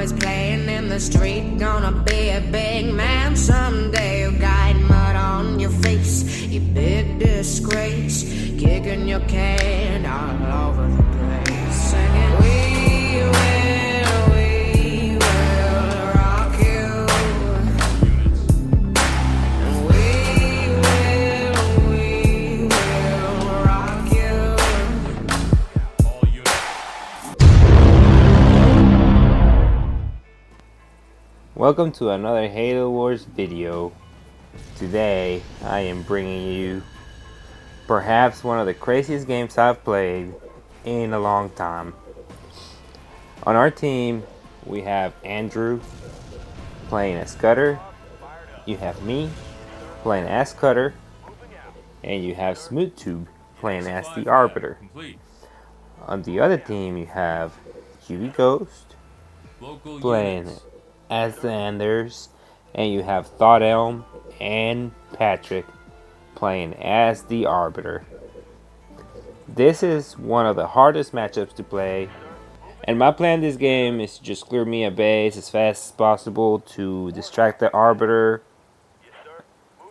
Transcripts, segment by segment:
boys playing in the street. Gonna be a big man someday. You got mud on your face, you big disgrace. Kicking your can all over the place. Singing, we will rock you. And we will rock you. Welcome to another Halo Wars video. Today I am bringing you perhaps one of the craziest games I've played in a long time. On our team we have Andrew playing as Cutter, you have me playing as Cutter, and you have SmoothTube playing as the Arbiter. On the other team you have QB Ghost playing as the Anders, and you have Thought Elm and Patrick playing as the Arbiter. This is one of the hardest matchups to play, and my plan this game is to just clear me a base as fast as possible to distract the Arbiter.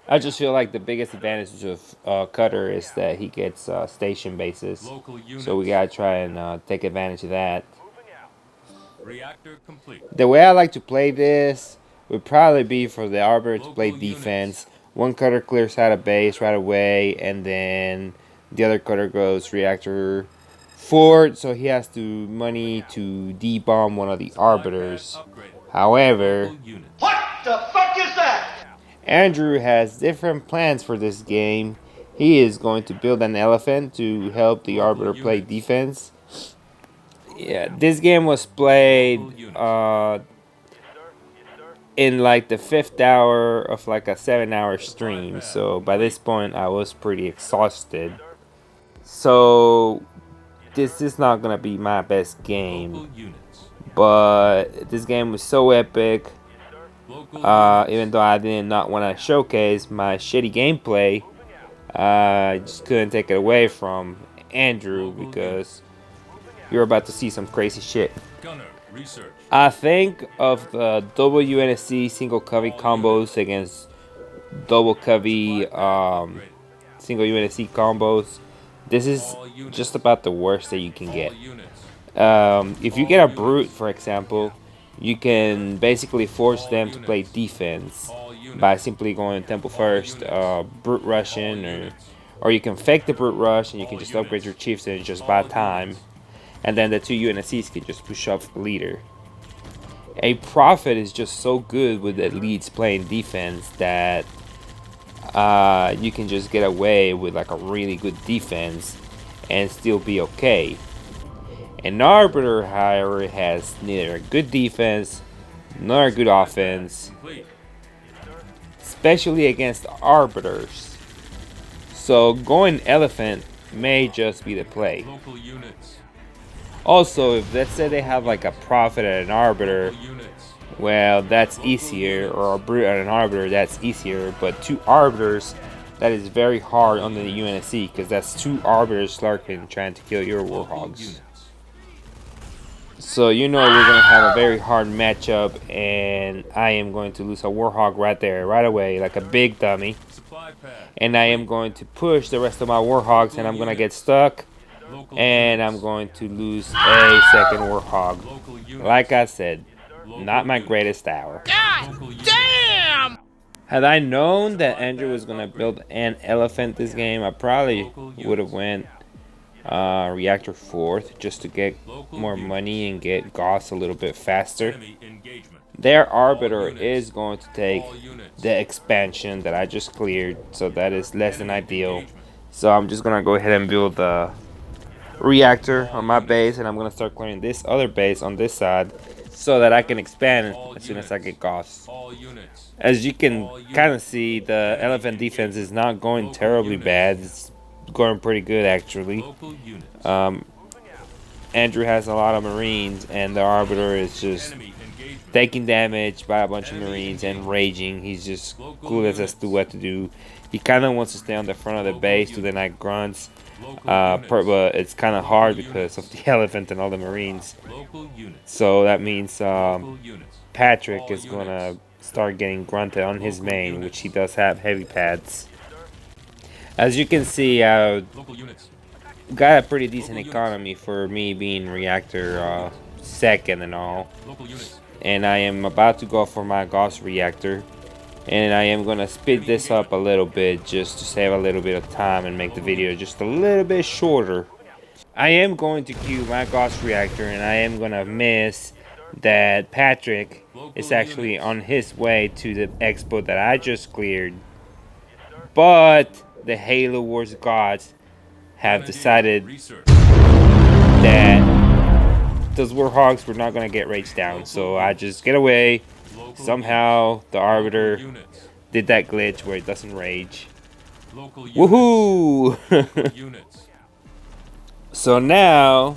I just feel like the biggest advantage of Cutter is that he gets station bases, so we gotta try and take advantage of that. Reactor complete. The way I like to play this would probably be for the Arbiter to play defense. One Cutter clears out a base right away, and then the other Cutter goes reactor forward, so he has to money to D-bomb one of the Arbiters. However, What the fuck is that? Andrew has different plans for this game. He is going to build an elephant to help the Arbiter play defense. Yeah, this game was played in like the 5th hour of like a 7-hour stream, so by this point I was pretty exhausted. So this is not gonna be my best game, but this game was so epic. Even though I did not want to showcase my shitty gameplay, I just couldn't take it away from Andrew because you're about to see some crazy shit. I think of the double UNSC single covey combos against double covey single UNSC combos. This is just about the worst that you can get. If you get a brute, for example, you can basically force them to play defense by simply going tempo first, brute rushing, or you can fake the brute rush and you can just upgrade your chiefs and just buy time. And then the two UNSCs can just push up the leader. A Prophet is just so good with the leads playing defense that you can just get away with like a really good defense and still be okay. An Arbiter, however, has neither a good defense nor a good offense, especially against Arbiters. So going Elephant may just be the play. Also, if let's say they have like a Prophet and an Arbiter, well, that's easier, or a Brute and an Arbiter, that's easier, but two Arbiters, that is very hard on the UNSC, because that's two Arbiters lurking trying to kill your Warhogs. So you know we're going to have a very hard matchup, and I am going to lose a Warhog right there, right away, like a big dummy. And I am going to push the rest of my Warhogs, and I'm going to get stuck. And I'm going to lose a second Warhog. Like I said, not my greatest hour. God damn! Had I known that Andrew was going to build an elephant this game, I probably would have went reactor 4th just to get more money and get Goss a little bit faster. Their Arbiter is going to take the expansion that I just cleared, so that is less than ideal. So I'm just going to go ahead and build the reactor on my base, and I'm going to start clearing this other base on this side so that I can expand as soon as I get Goss. As you can kind of see, the elephant defense is not going terribly bad. It's going pretty good actually. Andrew has a lot of Marines, and the Arbiter is just taking damage by a bunch of Marines and raging. He's just clueless as to what to do. He kind of wants to stay on the front of the base to deny grunts, but it's kind of hard because of the elephant and all the Marines. So that means Patrick is going to start getting grunted on his main, which he does have heavy pads. As you can see, got a pretty decent economy for me being reactor second and all. And I am about to go for my Gauss reactor. And I am going to speed this up a little bit just to save a little bit of time and make the video just a little bit shorter. I am going to queue my Gauss reactor, and I am going to miss that Patrick is actually on his way to the expo that I just cleared. But the Halo Wars gods have decided that those Warhogs were not going to get raged down. So I just get away. Somehow the Arbiter did that glitch where it doesn't rage. Woohoo! So now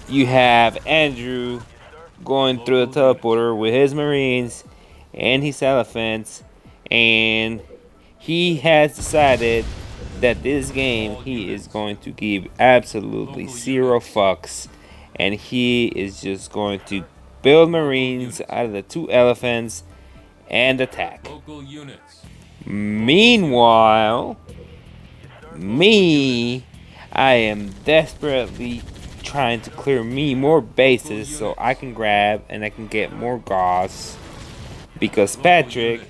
you have Andrew going through the teleporter with his Marines and his elephants, and he has decided that this game he is going to give absolutely zero fucks, and he is just going to build Marines out of the 2 elephants and attack. Meanwhile, I am desperately trying to clear me more bases so I can grab and I can get more Gauss, because Patrick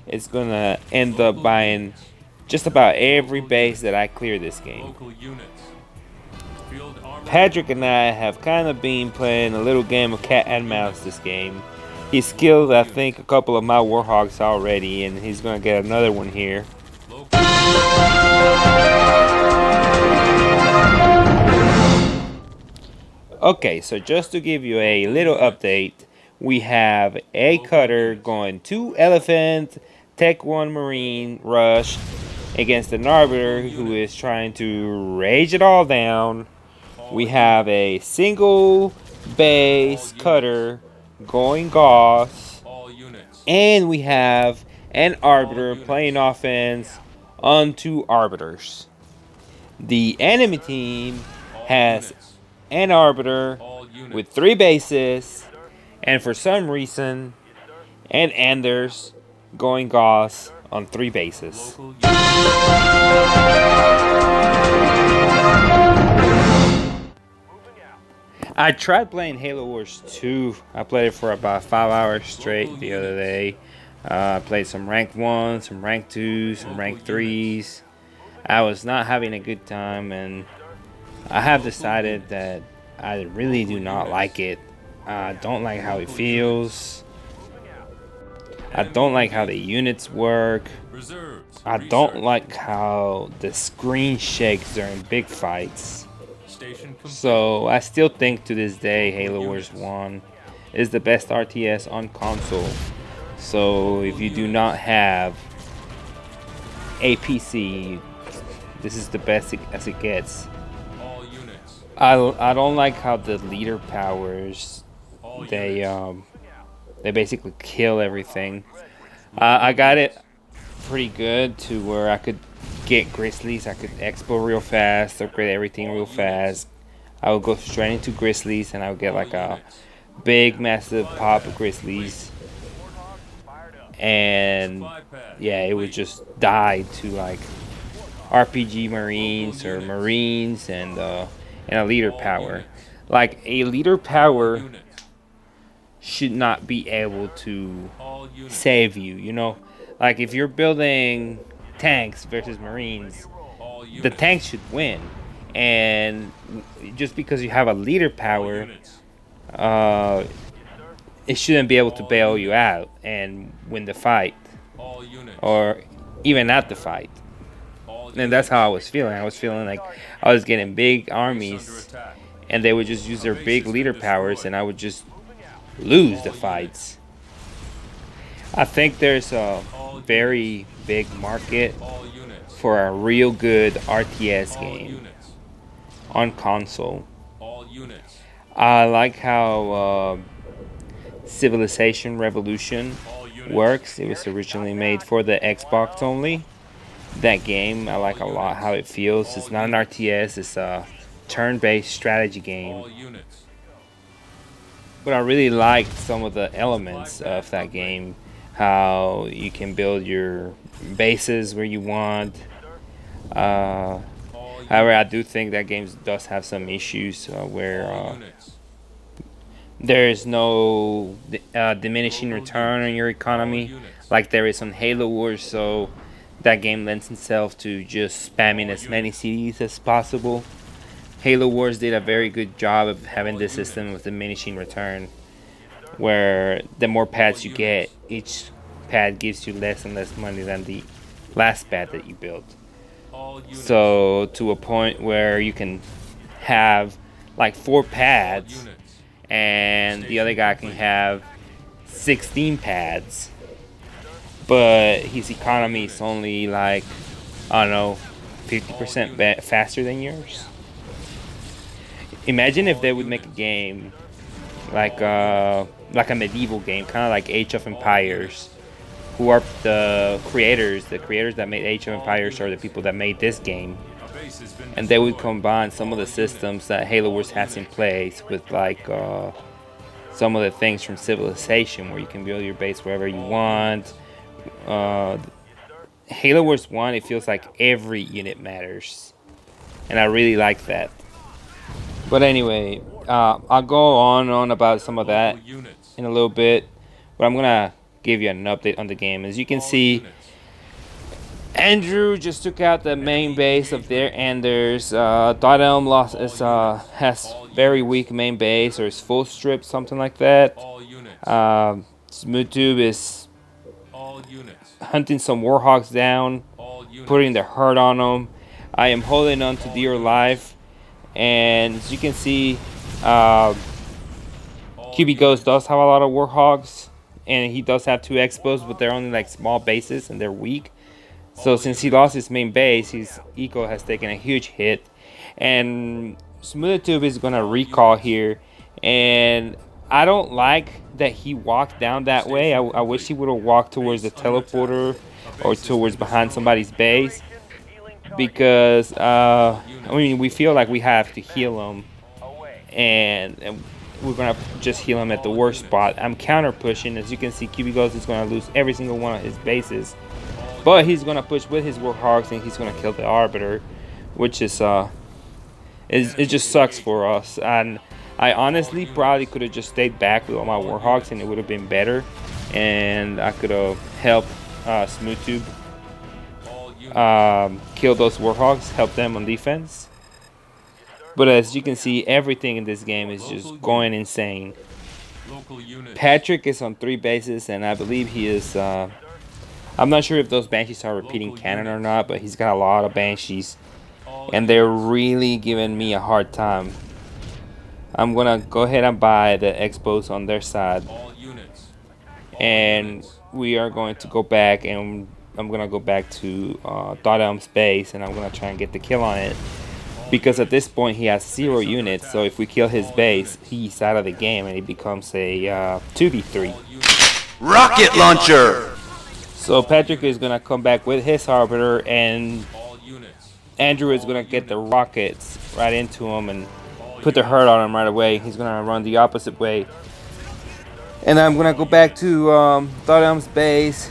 is gonna end up buying just about every base that I clear this game. Patrick and I have kind of been playing a little game of cat and mouse this game. He's killed, I think, a couple of my Warhogs already, and he's gonna get another one here. Okay, so just to give you a little update, we have a cutter going 2 elephant, Tech 1 Marine rush against an Arbiter who is trying to rage it all down. We have a single base cutter going Gauss, and we have an Arbiter playing offense on 2 Arbiters. The enemy team has an Arbiter with 3 bases, and for some reason, an Anders going Gauss on 3 bases. I tried playing Halo Wars 2. I played it for about 5 hours straight the other day. I played some rank 1, some rank 2, some rank 3s. I was not having a good time, and I have decided that I really do not like it. I don't like how it feels. I don't like how the units work. I don't like how the screen shakes during big fights. So I still think to this day Halo Wars 1 is the best RTS on console. So if you do not have a PC, this is the best as it gets. I don't like how the leader powers, they basically kill everything. I got it pretty good to where I could get Grizzlies, I could expo real fast, upgrade everything real fast. I would go straight into Grizzlies and I would get like a big massive pop of Grizzlies. And yeah, it would just die to like RPG Marines or Marines and a leader power. Like a leader power should not be able to save you, you know? Like if you're building tanks versus Marines, the tanks should win. And just because you have a leader power, it shouldn't be able to bail you out and win the fight, or even at the fight. And that's how I was feeling. I was feeling like I was getting big armies, and they would just use their big leader powers, and I would just lose the fights. I think there's a very big market for a real good RTS game on console. I like how Civilization Revolution works. It was originally made for the Xbox only. That game, I like a lot how it feels. It's not an RTS, it's a turn-based strategy game. All units. But I really liked some of the elements of that game. How you can build your bases where you want. However, I do think that game does have some issues where All units. there is no diminishing return on your economy like there is on Halo Wars, so that game lends itself to just spamming as many cities as possible. Halo Wars did a very good job of having this system with diminishing return, where the more pads you get, each pad gives you less and less money than the last pad that you built. All units. So to a point where you can have like 4 All pads units. and the other guy can have 16 pads, but his economy is only like, I don't know, 50% faster than yours. Imagine if they would make a game like a medieval game, kind of like Age of Empires. Who are the creators? The creators that made Age of Empires are the people that made this game. A base has been And they would destroyed. combine some of the systems that Halo Wars has in place with like some of the things from Civilization, where you can build your base wherever you want. Halo Wars 1, it feels like every unit matters, and I really like that. But anyway, I'll go on about some of that All units. in a little bit, but I'm gonna give you an update on the game. As you can All see, units. Andrew just took out the main base of their Enders. Dot Elm has very weak main base, or is full strip, something like that. All units. SmoothTube is All units. hunting some Warhawks down, All units. putting the hurt on them. I am holding on to dear life, and as you can see, All QB Ghost does have a lot of Warhogs, and he does have 2 Expos, but they're only like small bases and they're weak. So since he lost his main base, his eco has taken a huge hit, and SmoothTube is gonna recall here, and I don't like that he walked down that way. I wish he would have walked towards the teleporter or towards behind somebody's base, because I mean, we feel like we have to heal him, and we're gonna just heal him at the worst spot. I'm counter pushing. As you can see, QB Ghost is gonna lose every single one of his bases, but he's gonna push with his Warhogs and he's gonna kill the Arbiter, which is it just sucks for us. And I honestly probably could have just stayed back with all my Warhogs and it would have been better, and I could have helped SmoothTube All units. kill those Warhogs, help them on defense. But as you can see, everything in this game is just going insane. Local units. Patrick is on 3 bases, and I believe he is. I'm not sure if those Banshees are repeating canon or not, but he's got a lot of Banshees, All and they're really giving me a hard time. I'm gonna go ahead and buy the Expos on their side, All units. and we are going to go back, and I'm gonna go back to Dot Elm's base, and I'm gonna try and get the kill on it. Because at this point he has 0 units, so if we kill his base, he's out of the game and it becomes a 2v3. All units. Rocket launcher! So Patrick is gonna come back with his Arbiter, and All units. Andrew is gonna get the rockets right into him and put the hurt on him right away. He's gonna run the opposite way, and I'm gonna go back to Dot Elm's base.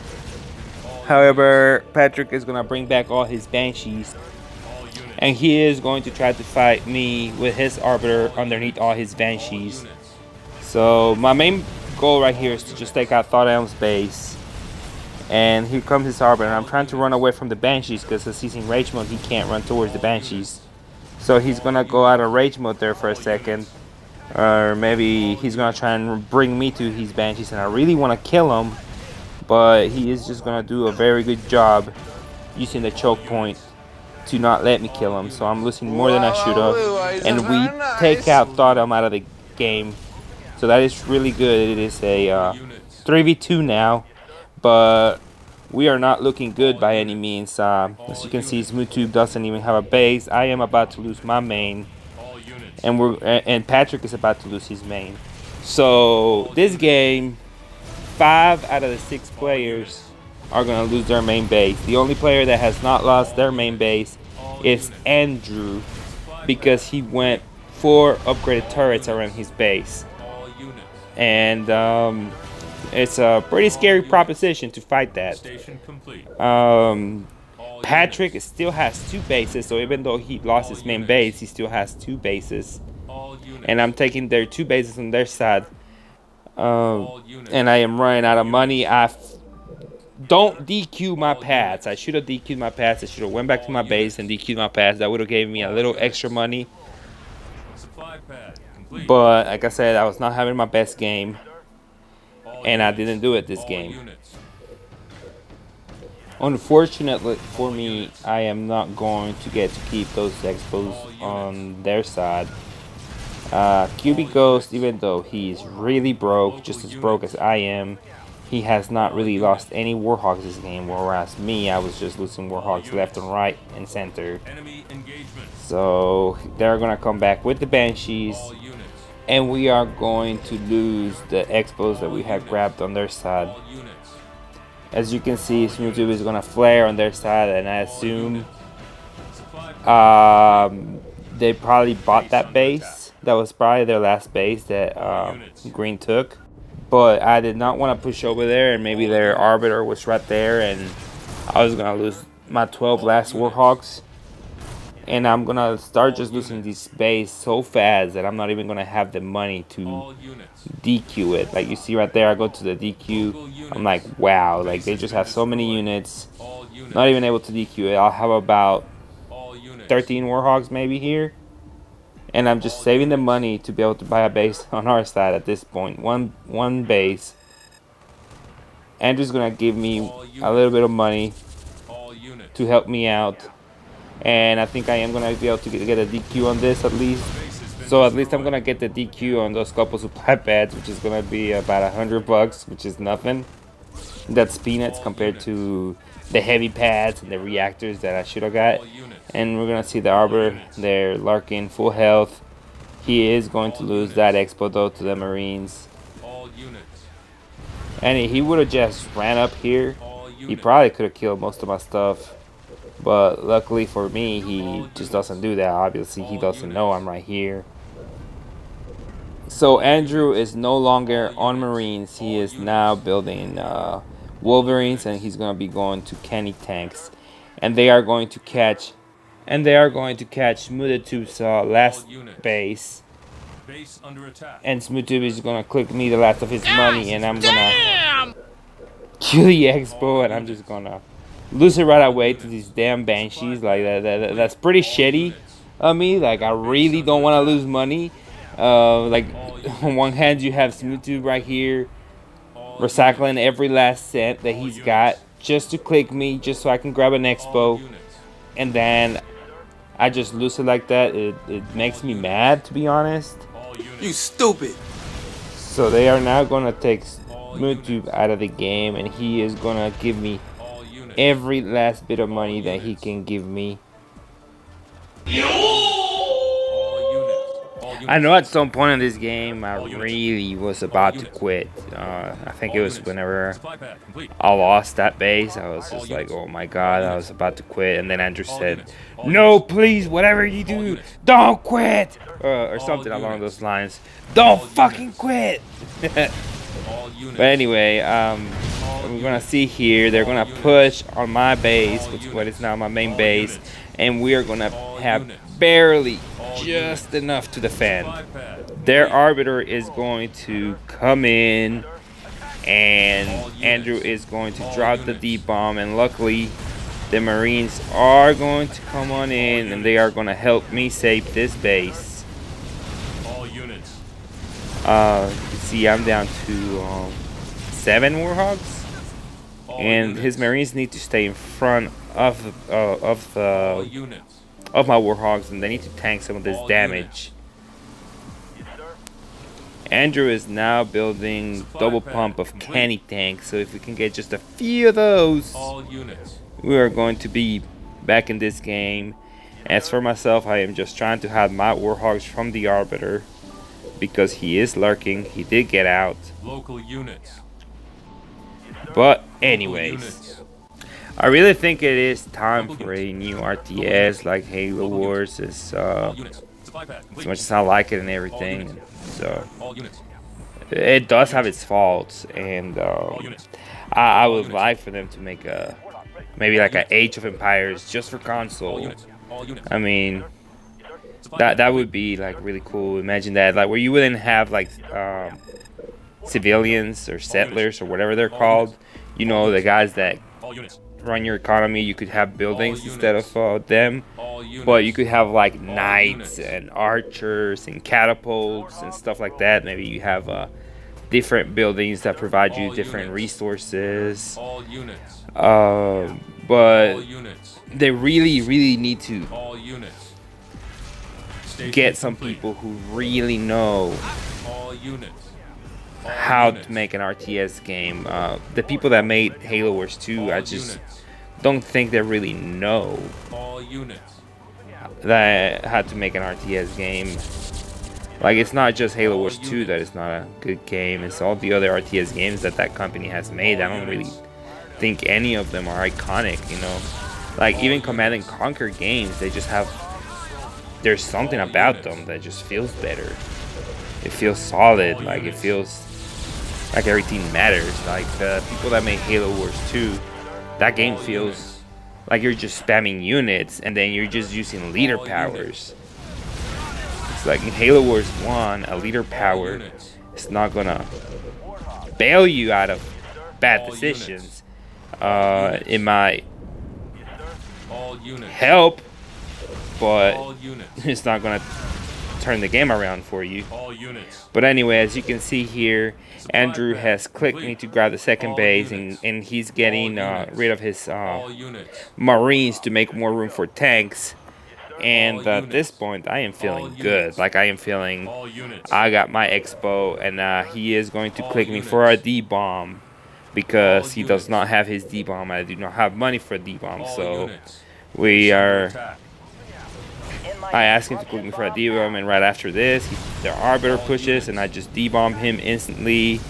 However, Patrick is gonna bring back all his Banshees, All units. and he is going to try to fight me with his Arbiter underneath all his Banshees. Units. So my main goal right here is to just take out Thought Elm's base. And here comes his Arbiter, and I'm trying to run away from the Banshees because as he's in Rage Mode, he can't run towards the Banshees. So he's gonna go out of Rage Mode there for a second. Or maybe he's gonna try and bring me to his Banshees, and I really want to kill him. But he is just gonna do a very good job using the choke point to not let me kill him. So I'm losing more than I should have. And we take out Thought Elm out of the game. So that is really good. It is a Units. 3v2 now, but we are not looking good by any means. As you can see, SmoothTube doesn't even have a base. I am about to lose my main, All units. and Patrick is about to lose his main. So this game, 5 out of the 6 players are gonna lose their main base. The only player that has not lost their main base is Andrew, because he went 4 upgraded turrets around his base. All units. And it's a pretty scary proposition to fight that. Station complete. Um, All Patrick units. still has 2 bases, so even though he lost his main base, he still has 2 bases. All units. And I'm taking their 2 bases on their side. All units. And I am running out of money. Don't DQ my pads. I should have DQ'd my pads. I should have went back to my base and DQ'd my pads. That would have gave me a little extra money. Supply pad complete. But like I said, I was not having my best game, All and I units. didn't do it this All game. units. Unfortunately for me, I am not going to get to keep those expos on their side. QB Ghost, even though he's really broke, just as broke as I am, he has not really lost any Warhawks this game, whereas me, I was just losing Warhawks left and right and center. Enemy engagement. So they're gonna come back with the Banshees, All units. and we are going to lose the expos that we had grabbed on their side. All units. As you can see, SmoothTube is gonna flare on their side, and I assume Supply pad. they probably bought that base. That was probably their last base that Green took. But I did not want to push over there, and maybe their Arbiter was right there, and I was gonna lose my 12 last Warhawks. And I'm gonna start just losing this base so fast that I'm not even gonna have the money to All units. DQ it. Like you see right there, I go to the DQ. I'm like, wow, like they just have so many units. All units. Not even able to DQ it. I'll have about All units. 13 Warhogs maybe here. And I'm just saving the money to be able to buy a base on our side at this point. One base. Andrew's gonna give me a little bit of money All units. to help me out. And I think I am gonna be able to get a DQ on this at least. So at least I'm gonna get the DQ on those couple supply pads, which is gonna be about $100, which is nothing. That's peanuts compared to the heavy pads and the reactors that I should have got. All units. And we're gonna see the Arbor there, Larkin, full health. He is going to lose that expo though to the Marines. All units. And he would have just ran up here. All He units. probably could have killed most of my stuff. But luckily for me, he just doesn't do that. Obviously, he doesn't know I'm right here. So Andrew is no longer on Marines. He is now building Wolverines, and he's going to be going to Kenny tanks. And they are going to catch SmoothTube's last base. Base under attack. And SmoothTube is going to click me the last of his money, and I'm going to Damn! kill the expo, and I'm just gonna lose it right away to these damn Banshees. Like that's pretty shitty of me. Like I really don't want to lose money. Like on one hand you have SmoothTube right here recycling every last cent that he's got just to click me, just so I can grab an expo, and then I just lose it like that. It makes me mad, to be honest. You stupid. So they are now gonna take SmoothTube out of the game, and he is gonna give me every last bit of money that he can give me. I know at some point in this game I really was about to quit. I think it was whenever I lost that base. I was just like, oh my god, I was about to quit. And then Andrew said, no, please, whatever you do, don't quit. Or something along those lines. Don't fucking quit. But anyway, we're gonna see here. They're gonna push on my base, which is what is now my main base, and we are gonna have barely just enough to defend. Their Arbiter is going to come in, and Andrew is going to drop the D-bomb, and luckily the Marines are going to come on in, and they are gonna help me save this base. You see, I'm down to 7 Warhogs, and his Marines need to stay in front of my Warhogs, and they need to tank some of this damage. Andrew is now building double pump of Kenny tanks, so if we can get just a few of those, we are going to be back in this game. As for myself, I am just trying to have my Warhogs from the Arbiter. because he is lurking. He did get out. Local units. But Local anyways, units. I really think it is time for a new RTS like Halo Wars. All units. Supply pad As complete. much as I like it and everything, so All units. it does have its faults, and All units. I would like for them to make a maybe like an Age of Empires just for All console. units. All units. I mean, Supply that pad that complete. would be like really cool. Imagine that, like where you wouldn't have like civilians or settlers or whatever they're called. You know, the guys that All units. run your economy. You could have buildings instead of them. All units. But you could have like units. knights and archers and catapults and stuff like that. Maybe you have different buildings that provide you All different units. resources. All units. But All units. they really need to All units. Station get some complete. people who really know All units. All how units. to make an RTS game. The people that made Halo Wars 2, All I just units. don't think they really know All units. that how to make an RTS game. Like, it's not just Halo Wars 2 that is not a good game. It's all the other RTS games that that company has made. I don't really think any of them are iconic, you know. Like, even Command and Conquer games, they just have... There's something about them that just feels better. It feels solid. Like, it feels like everything matters. Like, the people that made Halo Wars 2, that game feels like you're just spamming units and then you're just using leader powers. It's like in Halo Wars 1, a leader power units. is not gonna bail you out of bad All decisions. It might All units. help, but All units. it's not gonna turn the game around for you. All units. But anyway, as you can see here, Andrew has clicked me to grab the second base, and he's getting rid of his All units. Marines to make more room for tanks. And All at this units. point, I am feeling All good. units. Like, I am feeling... All units. I got my Expo, and he is going to All click me for a units. D-bomb. Because All he units. does not have his D-bomb. I do not have money for a D-bomb, All so... units. We are... Attack. I asked him to click me for a D-bomb, and right after this, the Arbiter pushes, and I just D-bomb him instantly.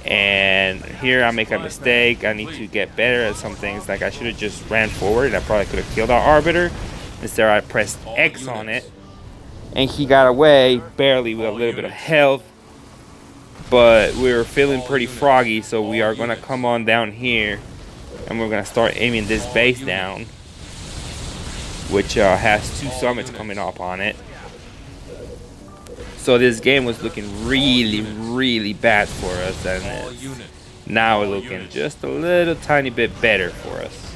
And here I make a mistake. I need to get better at some things. Like, I should have just ran forward, and I probably could have killed our Arbiter. Instead, I pressed X on it. And he got away, barely, with a little bit of health. But we were feeling pretty froggy, so we are going to come on down here. And we're going to start aiming this base down. Which has 2 summits coming up on it. So this game was looking really bad for us, and All it's units. now looking just a little tiny bit better for us.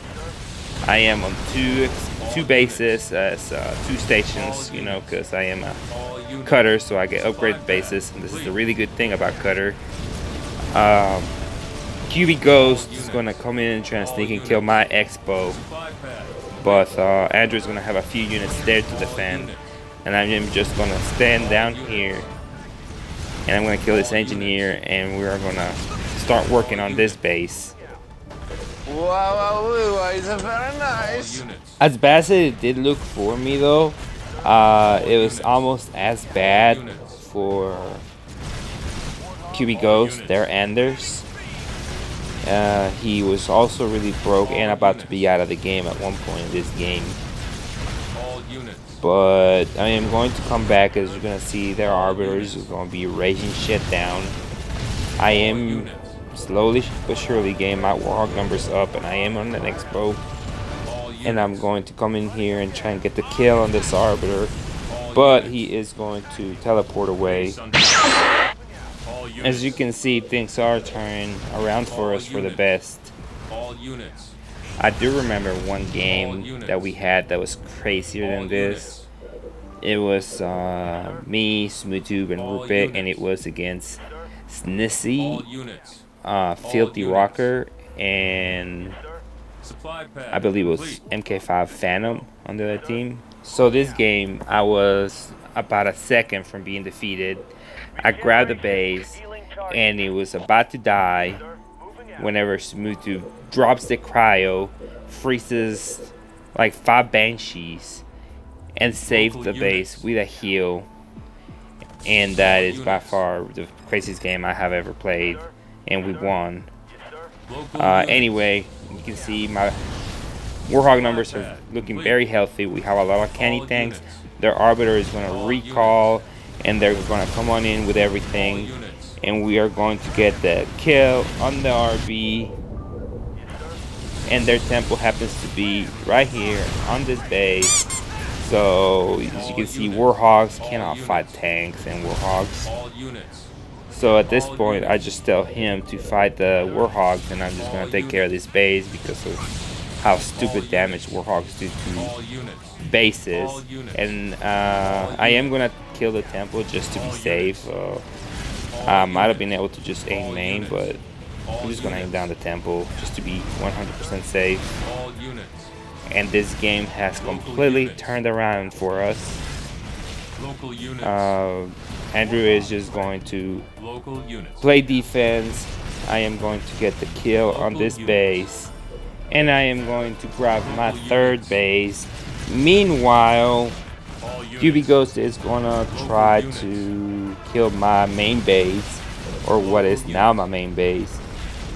I am on two bases as 2 stations, you know, because I am a All units. cutter, so I get upgraded bases, and this is the really good thing about cutter. QB Ghost is gonna come in and try and sneak and kill my Expo. Supply pad. But Andrew's going to have a few units there to defend. And I'm just going to stand down here. And I'm going to kill this engineer. And we're going to start working on this base. Wow, it's very nice. All units. As bad as it did look for me, though, it was almost as bad for QB Ghost, their Anders. He was also really broke and about to be out of the game at one point in this game. All units. But I am going to come back. As you're going to see, their Arbiters are going to be raging shit down. I am slowly but surely getting my Warhawk numbers up, and I am on the next boat. All units. And I'm going to come in here and try and get the kill on this Arbiter. But he is going to teleport away. All units. As you can see, things are turning around for us for the best. All units. I do remember one game that we had that was crazier than this. It was me, Smoothube, and Rupert, and it was against All Snissy, units. Filthy Rocker, and Supply pad. I believe it was MK5 Phantom on the other team. So this game, I was about a second from being defeated. I grabbed the base, and it was about to die whenever Smoothube drops the cryo, freezes like 5 Banshees, and saves the base with a heal. and that is by far the craziest game I have ever played, and we won. Local units. Anyway, you can see my Warhog numbers are looking very healthy. We have a lot of candy All tanks. units. Their arbiter is going to All recall, and they're going to come on in with All everything, units. and we are going to get the kill on the RB. And their temple happens to be right here on this base. So as you can see, Warhogs cannot fight tanks and Warhogs. All units. So at this point, I just tell him to fight the Warhogs, and I'm just gonna take care of this base because of how stupid damage Warhogs do All to units. bases. All units. And I am gonna kill the temple just to be safe. I might have been able to just aim main, but I'm just gonna aim down the temple just to be 100% safe. All units. And this game has completely turned around for us. Local units. Andrew is just going to Local units. play defense. I am going to get the kill on this base, and I am going to grab my third base. Meanwhile, All units. QB Ghost is gonna try to kill my main base, or what is now my main base,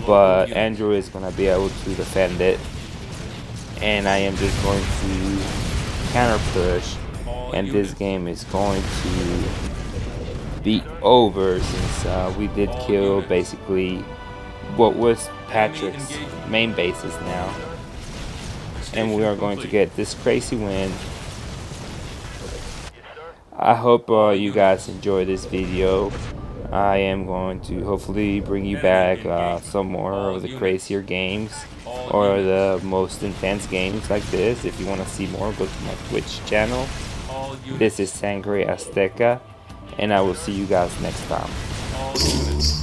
but Andrew is gonna be able to defend it, and I am just going to counter push, and this game is going to be over since we did kill basically what was Patrick's main bases now, and we are going to get this crazy win. I hope you guys enjoy this video. I am going to hopefully bring you back some more of the crazier games or the most intense games like this. If you want to see more, go to my Twitch channel. All units. This is Sangre Azteca, and I will see you guys next time. All units.